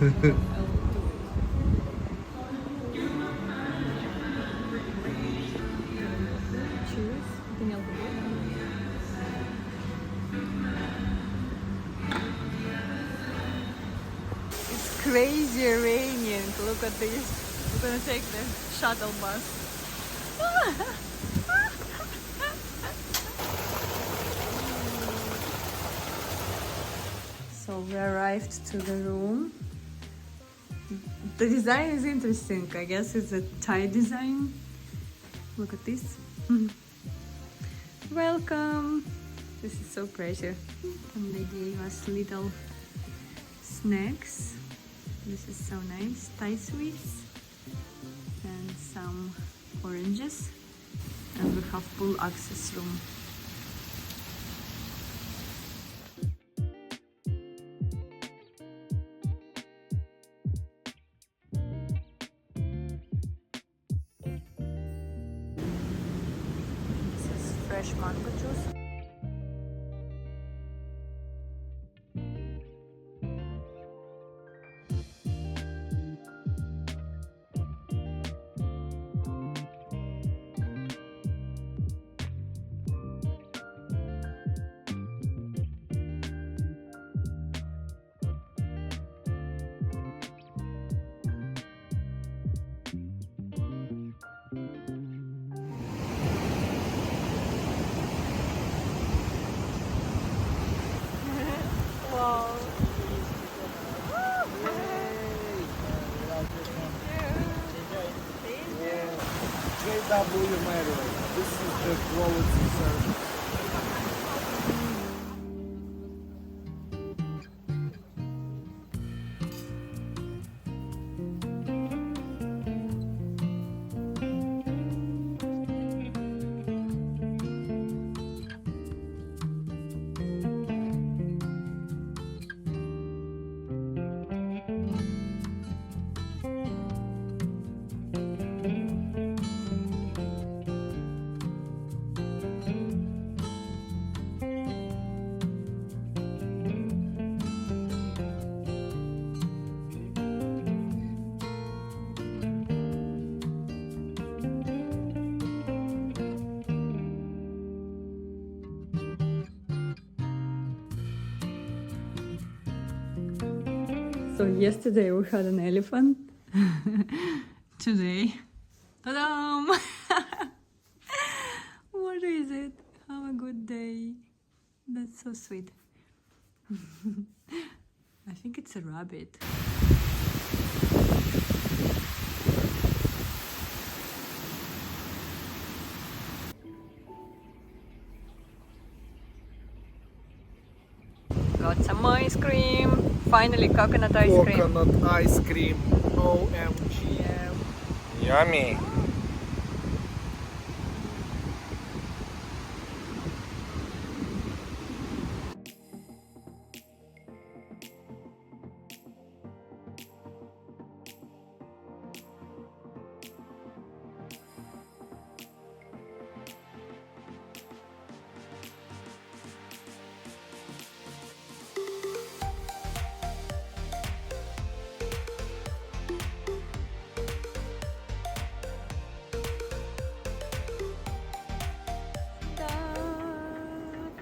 It's crazy raining. Look at this. We're gonna take the shuttle bus. So we arrived to the room. The design is interesting. I guess it's a Thai design. Look at this. Welcome. This is so pretty. And they gave us little snacks. This is so nice. Thai sweets and some oranges. And we have full access room. Fresh mango juice. Wow. JW Marriott. This is the quality service. So yesterday we had an elephant. Today, ta-dam! What is it? Have a good day. That's so sweet. I think it's a rabbit. Got some ice cream. Finally, coconut ice cream. Coconut ice cream. OMG. Yeah. Yummy.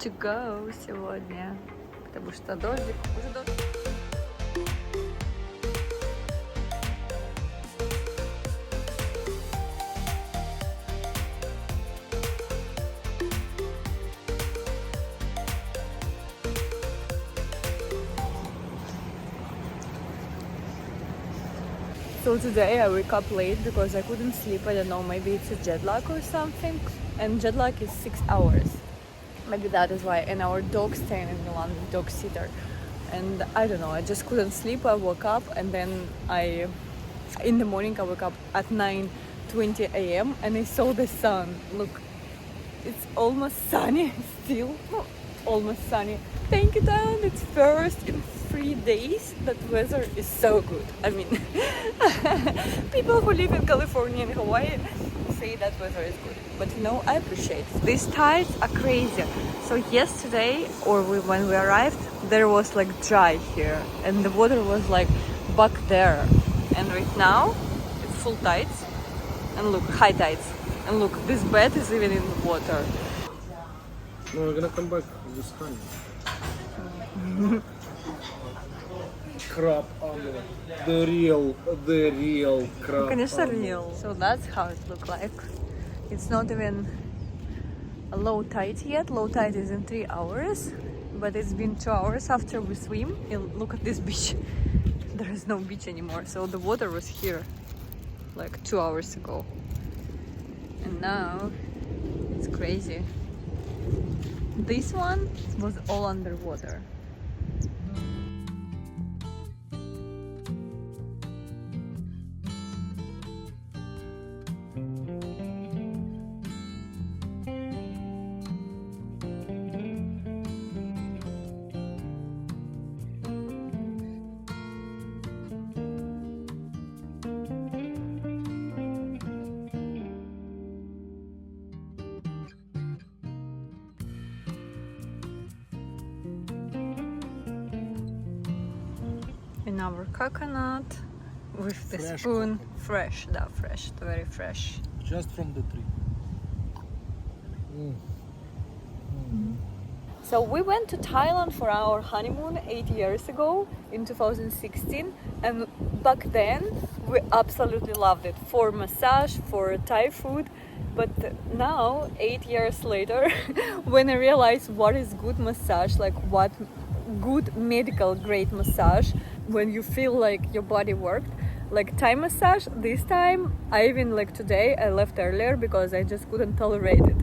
To go сегодня, потому что дождик, уже дождь. So today I wake up late because I couldn't sleep. I don't know, maybe it's a jet lag or something. And jet lag is 6 hours. Maybe that is why. And our dog staying in Milan, dog sitter. And I don't know, I just couldn't sleep. I woke up and then in the morning I woke up at 9:20 a.m. and I saw the sun. Look, it's almost sunny still. Almost sunny. Thank you, Thailand. It's first in 3 days that weather is so good. I mean, people who live in California and Hawaii say that weather is good. But you know, I appreciate it. These tides are crazy. So yesterday, when we arrived, there was like dry here, and the water was like back there, and right now it's full tides, and look, high tides, and look, this bed is even in the water. No, we're gonna come back with honey. Crab omelet. The real crab Конечно, omelet. real. So that's how it looked like. It's not even a low tide yet. Low tide is in 3 hours, but it's been 2 hours after we swim. And look at this beach. There is no beach anymore. So the water was here like 2 hours ago. And now it's crazy. This one was all underwater. In our coconut with the Fresh spoon, fresh, very fresh. Just from the tree. So we went to Thailand for our honeymoon 8 years ago in 2016, and back then we absolutely loved it for massage, for Thai food. But now, 8 years later, when I realized what is good massage, like what good medical grade massage, when you feel like your body worked, like Thai massage, this time I even like today I left earlier because I just couldn't tolerate it.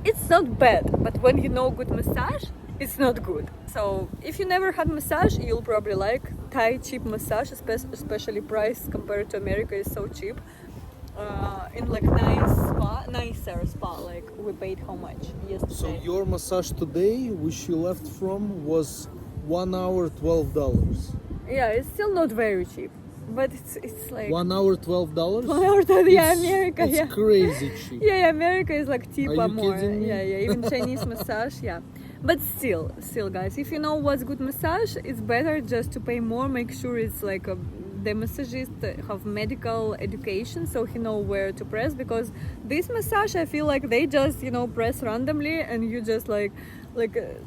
It's not bad, but when you know good massage, it's not good. So if you never had massage, you'll probably like Thai cheap massage, especially price compared to America is so cheap. In like nicer spa, like we paid how much yesterday? So your massage today, which you left from, was 1 hour $12. Yeah, it's still not very cheap, but it's like 1 hour $12? 1 hour. Yeah, America. It's Yeah, crazy cheap. yeah, America is like Are tipa you more. kidding me? Yeah, even Chinese massage. Yeah, but still, guys, if you know what's good massage, it's better just to pay more. Make sure it's like the massagist have medical education, so he know where to press, because this massage I feel like they just press randomly and you just like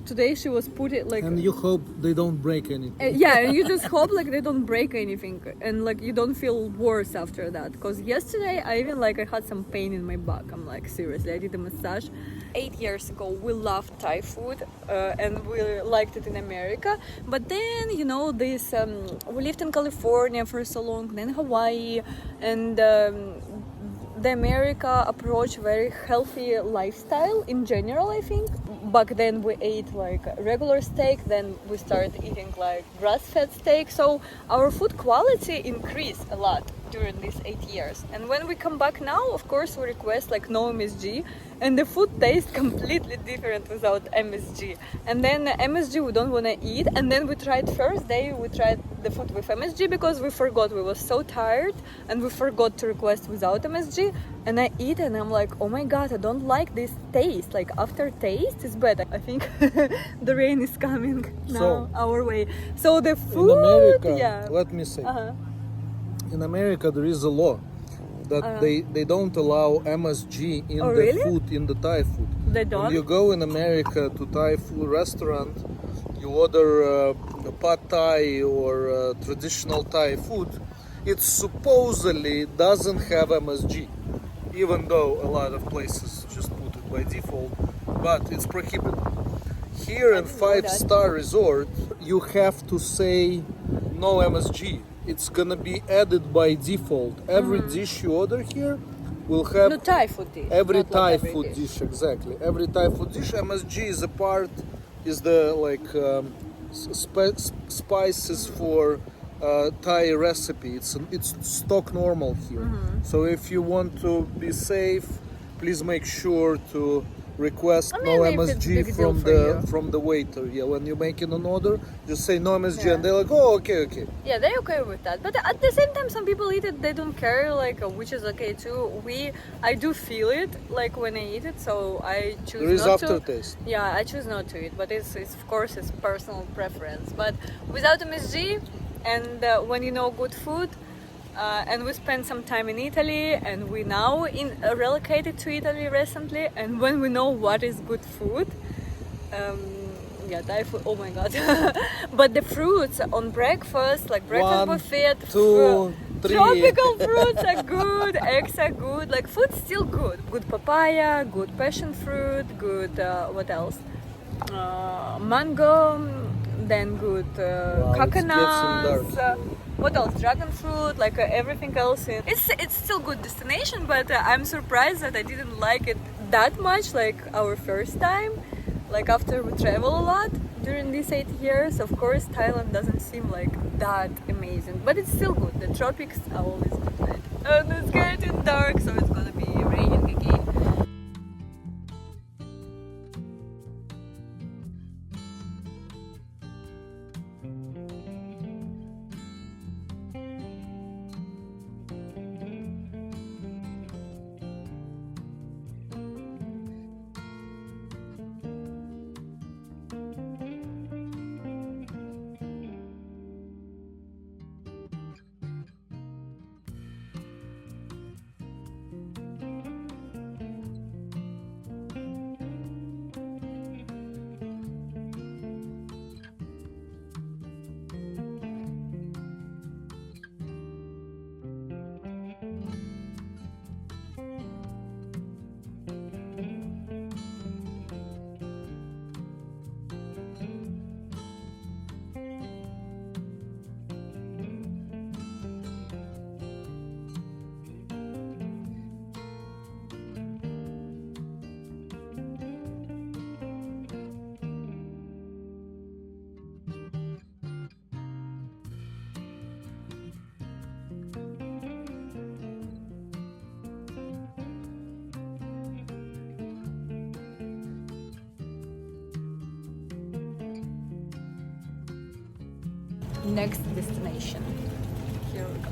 today she was put it like And you hope they don't break anything. yeah, and you just hope like they don't break anything and like you don't feel worse after that, because yesterday I even I had some pain in my back. I'm like, seriously, I did a massage 8 years ago. We loved Thai food and we liked it in America, but then this we lived in California for so long, then Hawaii, and the America approach very healthy lifestyle in general, I think. Back then we ate like regular steak, then we started eating like grass-fed steak, so our food quality increased a lot during these 8 years. And when we come back now, of course we request like no MSG, and the food tastes completely different without MSG. And then MSG we don't want to eat, and then we tried first day we tried the food with MSG because we forgot, we were so tired and we forgot to request without MSG. And I eat and I'm like, oh my god, I don't like this taste. Like after taste is bad. I think the rain is coming now our way. So the food, in America, yeah. let me say, in America there is a law that they don't allow MSG in the really? food, in the Thai food. They don't? When you go in America to Thai food restaurant, you order pad Thai or traditional Thai food, it supposedly doesn't have MSG, even though a lot of places just put it by default, but it's prohibited. Here in 5-star resort, you have to say no MSG. It's gonna be added by default. Every dish you order here will have No Thai food dish. every not Thai like every food dish, exactly. Every Thai food dish, MSG is a part, is the spices for Thai recipe. It's stock normal here. So if you want to be safe, please make sure to request no maybe if it's a big MSG deal for from the waiter. Yeah, when you're making an order, just say no MSG, and they're like, oh, okay. Yeah, they're okay with that. But at the same time, some people eat it, they don't care, which is okay too. I do feel it, like when I eat it, so I choose There is not to. aftertaste. Yeah, I choose not to eat, but it's of course it's personal preference. But without MSG, And when you know good food, and we spent some time in Italy, and we now relocated to Italy recently, and when we know what is good food, yeah, Thai food, oh my god. But the fruits on breakfast, like breakfast One, buffet, two, three. tropical fruits are good, eggs are good, like food's still good. Good papaya, good passion fruit, good, what else? Mango, then good Wow, it's getting coconuts. dark. What else? Dragon fruit, like everything else. It's still good destination, but I'm surprised that I didn't like it that much, like our first time. Like after we travel a lot during these 8 years, of course, Thailand doesn't seem like that amazing, but it's still good. The tropics are always good, right? And it's getting dark, so it's gonna be raining again. Next destination. Here we go.